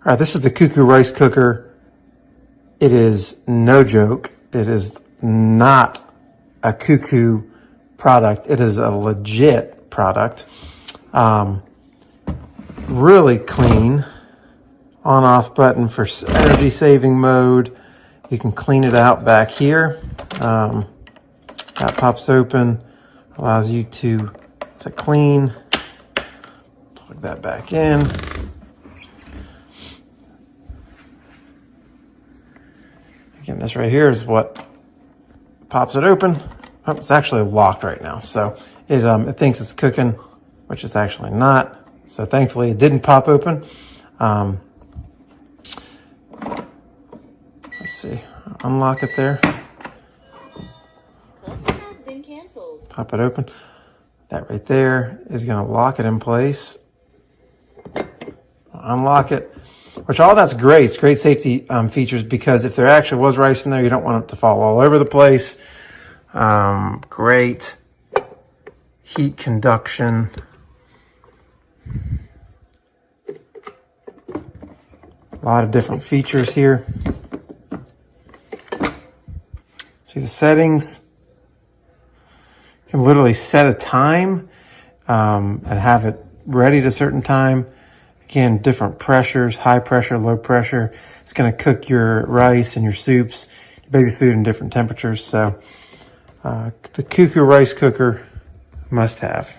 All right, this is the CooKoo Rice Cooker. It is no joke. It is not a CooKoo product. It is a legit product. Really clean. On-off button for energy saving mode. You can clean it out back here. That pops open, allows you to clean. Plug that back in. Again, this right here is what pops it open. Oh, it's actually locked right now, so it thinks it's cooking, which it's actually not. So thankfully, it didn't pop open. Let's see, unlock it there. Pop it open. That right there is going to lock it in place. Unlock it. Which all that's great. It's great safety features, because if there actually was rice in there, you don't want it to fall all over the place. Great heat conduction. A lot of different features here. See the settings. You can literally set a time and have it ready at a certain time. Again, different pressures, high pressure, low pressure. It's going to cook your rice and your soups, your baby food in different temperatures. So the CooKoo Rice Cooker, must have.